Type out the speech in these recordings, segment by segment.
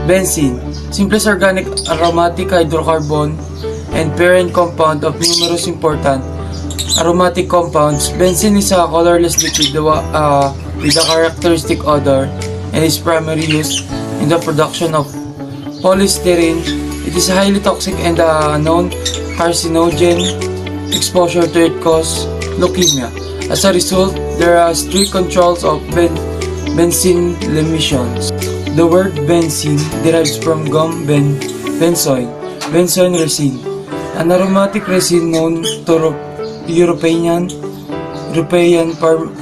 Benzene, simplest organic aromatic hydrocarbon and parent compound of numerous important aromatic compounds. Benzene is a colorless liquid with a characteristic odor and is primarily used in the production of polystyrene. It is highly toxic and a known carcinogen. Exposure to it causes leukemia. As a result, there are strict controls of benzene emissions. The word benzene derives from gum benzoin resin, an aromatic resin known to European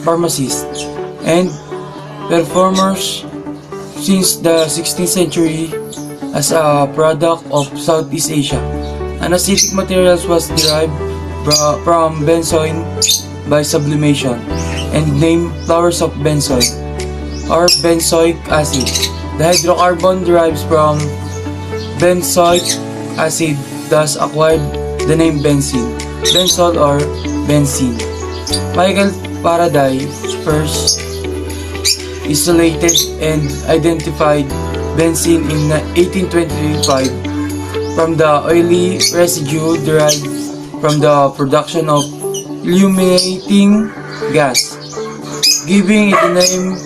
pharmacists and performers since the 16th century as a product of Southeast Asia. An acidic material was derived from benzoin by sublimation and named flowers of benzoin or benzoic acid. The hydrocarbon derives from benzoic acid, thus acquired the name benzene, benzol or benzene. Michael Faraday first isolated and identified benzene in 1825 from the oily residue derived from the production of illuminating gas, giving it the name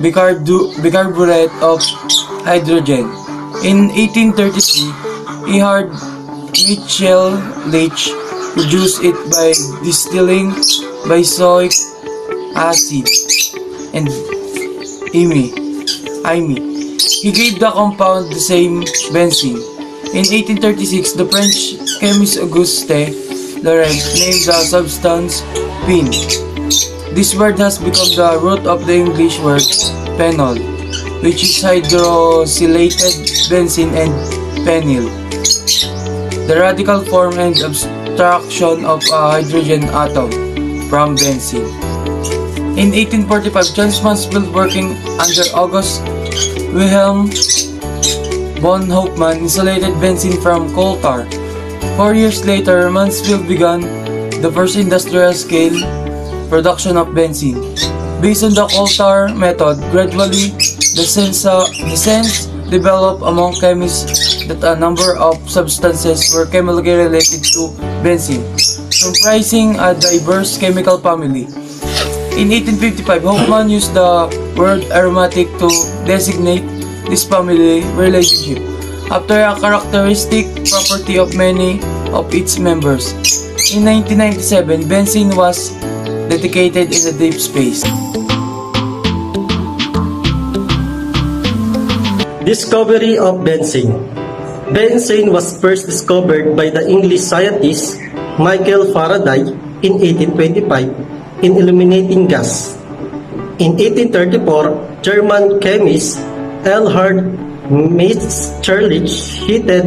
bicarbonate of hydrogen. In 1833, Ehard Mitchell Leach produced it by distilling benzoic acid and imine. He gave the compound the same benzene. In 1836, the French chemist Auguste Laurent named the substance phenol. This word has become the root of the English word phenol, which is hydroxylated benzene and phenyl, the radical form and abstraction of a hydrogen atom from benzene. In 1845, John Mansfield, working under August Wilhelm von Hofmann, isolated benzene from coal tar. 4 years later, Mansfield began the first industrial-scale production of benzene. Based on the coal tar method, gradually the sense developed among chemists that a number of substances were chemically related to benzene, comprising a diverse chemical family. In 1855, Hofmann used the word aromatic to designate this family relationship after a characteristic property of many of its members. In 1997, benzene was dedicated in the deep space. Discovery of benzene. Benzene was first discovered by the English scientist Michael Faraday in 1825 in illuminating gas. In 1834, German chemist Erhard Mitscherlich heated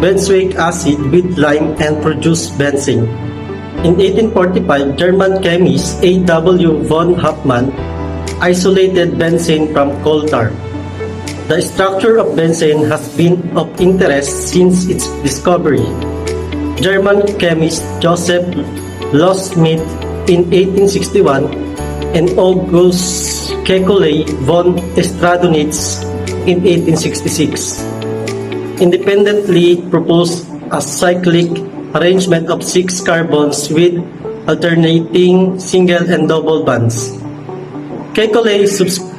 benzoic acid with lime and produced benzene. In 1845, German chemist A.W. von Hofmann isolated benzene from coal tar. The structure of benzene has been of interest since its discovery. German chemist Joseph Loschmidt in 1861 and August Kekulé von Stradonitz in 1866 independently proposed a cyclic arrangement of 6 carbons with alternating single and double bonds. Kekulé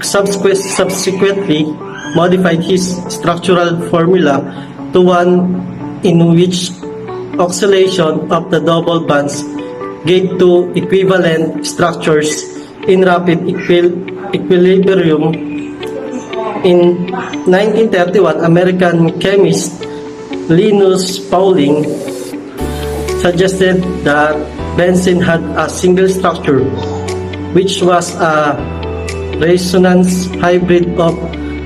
subsequently modified his structural formula to one in which oscillation of the double bonds gave two equivalent structures in rapid equilibrium. In 1931, American chemist Linus Pauling suggested that benzene had a single structure, which was a resonance hybrid of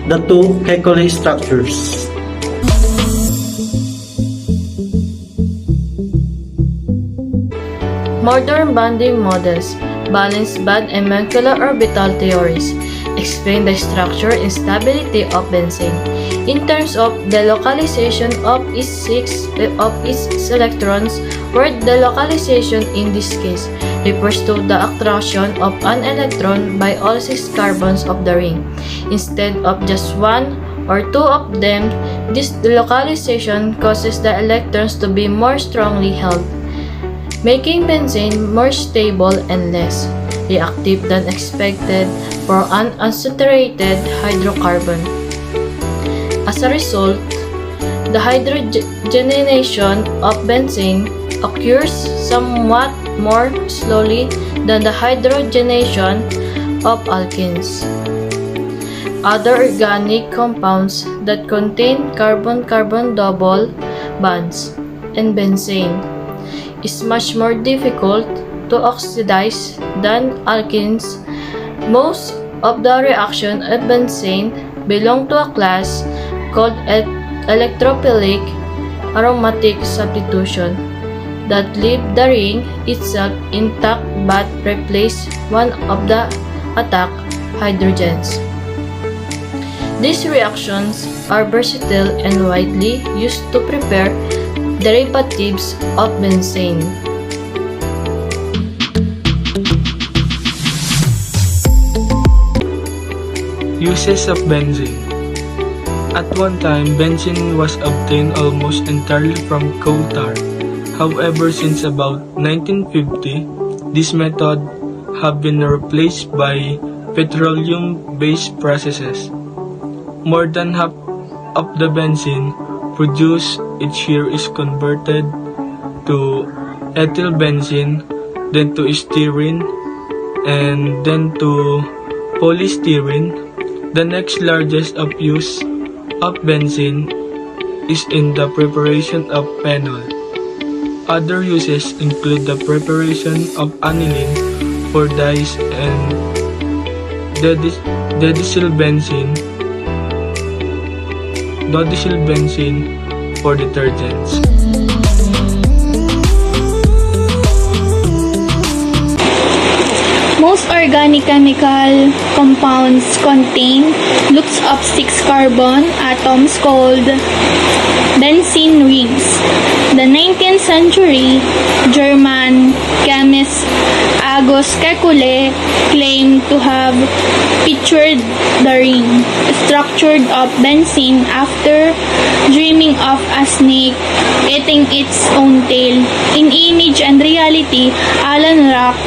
the two Kekulé structures. Modern bonding models balance band and molecular orbital theories. explain the structure and stability of benzene. In terms of the localization of its electrons, where the localization in this case refers to the attraction of an electron by all 6 carbons of the ring, instead of just 1 or 2 of them. This localization causes the electrons to be more strongly held, making benzene more stable and less reactive than expected for an unsaturated hydrocarbon. As a result, the hydrogenation of benzene occurs somewhat more slowly than the hydrogenation of alkenes. Other organic compounds that contain carbon-carbon double bonds and benzene is much more difficult to oxidize than alkenes. Most of the reaction of benzene belong to a class called electrophilic aromatic substitution that leave the ring itself intact but replace one of the attack hydrogens. These reactions are versatile and widely used to prepare derivatives of benzene. Uses of benzene. At one time, benzene was obtained almost entirely from coal tar. However, since about 1950, this method have been replaced by petroleum-based processes. More than half of the benzene produced each year is converted to ethyl benzene, then to styrene, and then to polystyrene. The next largest of use of benzene is in the preparation of phenol. Other uses include the preparation of aniline for dyes and dodictyl benzene for detergents. Most organic chemical compounds contain groups of 6 carbon atoms called benzene rings. The 19th century German chemist August Kekulé claimed to have pictured the ring structured of benzene after dreaming of a snake eating its own tail. In Image and Reality, Alan Rock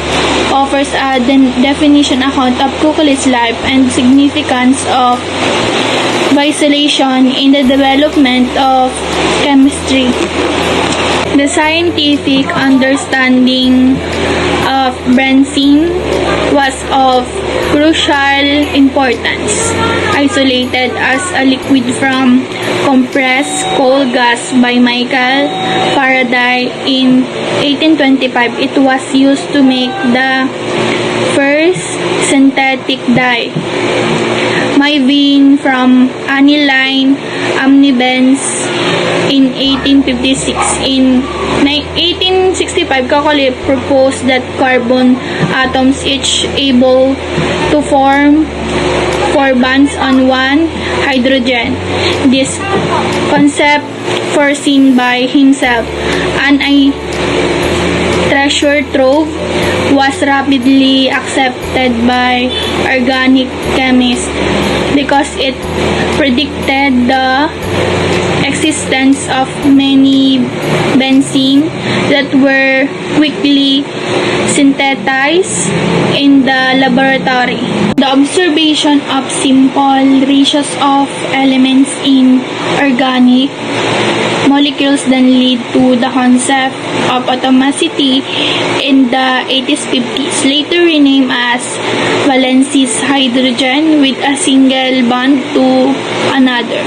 offers a definition account of Kekulé's life and significance of vacillation in the development of chemistry. The scientific understanding of benzene was of crucial importance. Isolated as a liquid from compressed coal gas by Michael Faraday in 1825, it was used to make the first synthetic dye, myvene, from aniline amnibenz in 1856. In 1865, Kekulé proposed that carbon atoms each able to form 4 bonds on one hydrogen. This concept, foreseen by himself, and a treasure trove, was rapidly accepted by organic chemists because it predicted the existence of many benzene that were quickly synthesized in the laboratory. The observation of simple ratios of elements in organic molecules then lead to the concept of atomicity in the 80s-50s, later renamed as valence hydrogen with a single bond to another.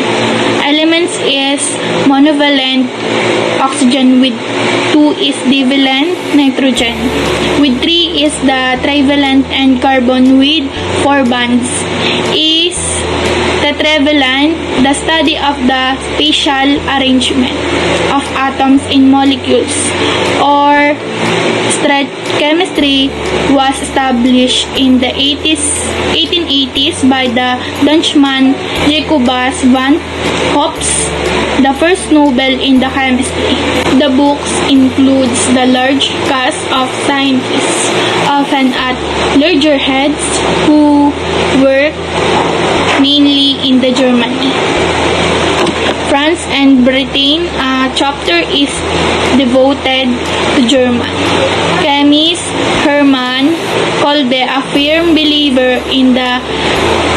Elements is monovalent oxygen, with 2 is divalent nitrogen, with 3 is the trivalent, and carbon with 4 bonds is tetra Cleveland, the study of the spatial arrangement of atoms in molecules, or chemistry, was established in the 1880s by the Dutchman Jacobus van Hops, the first Nobel in the chemistry. The books includes the large cast of scientists, often at loggerheads, who work mainly in the Germany, France, and Britain. A chapter is devoted to German chemist Hermann Kolbe, a firm believer in the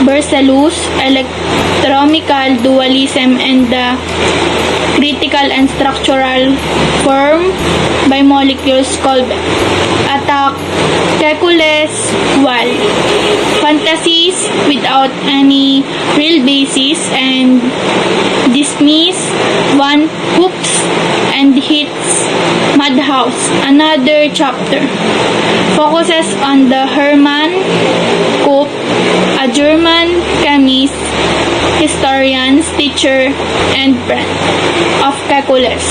Berzelius electrochemical dualism and the critical and structural form by molecules. Kolbe attack Kekule's wall fantasies without any real basis and dismiss Van Hoops and hits Madhouse. Another chapter focuses on the Hermann Kopp, a German chemist, historian, teacher, and friend of Kekule's,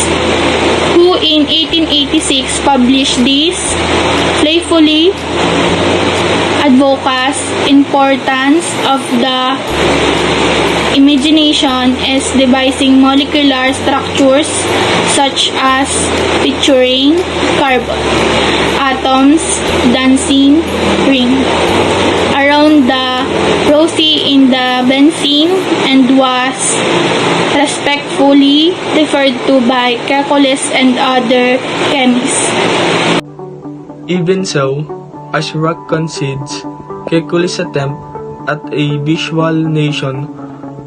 who in 1886 published this playfully advocates importance of the imagination as devising molecular structures such as featuring carbon atoms dancing ring around the rosy in the benzene, and was respectfully referred to by Kekules and other chemists. Even so, as Rock concedes, Kekule's attempt at a visualization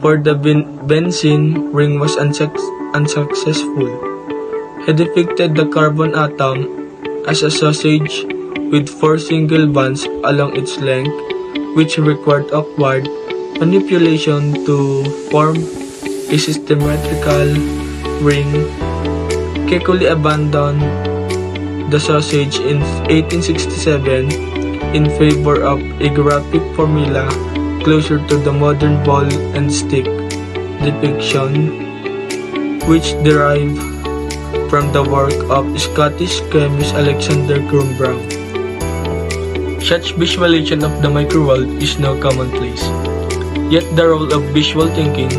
for the benzene ring was unsuccessful. He depicted the carbon atom as a sausage with 4 single bonds along its length, which required awkward manipulation to form a symmetrical ring. Kekule abandoned the sausage in 1867 in favor of a graphic formula closer to the modern ball and stick depiction, which derived from the work of Scottish chemist Alexander Brown. Such visualization of the microworld is now commonplace. Yet the role of visual thinking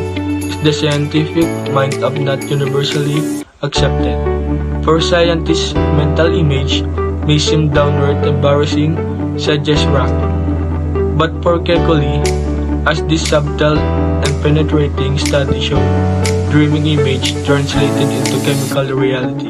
is the scientific mind of not universally accepted. For scientists, mental image may seem downright embarrassing, such as rock. But for Kekule, as this subtle and penetrating study showed, dreaming image translated into chemical reality.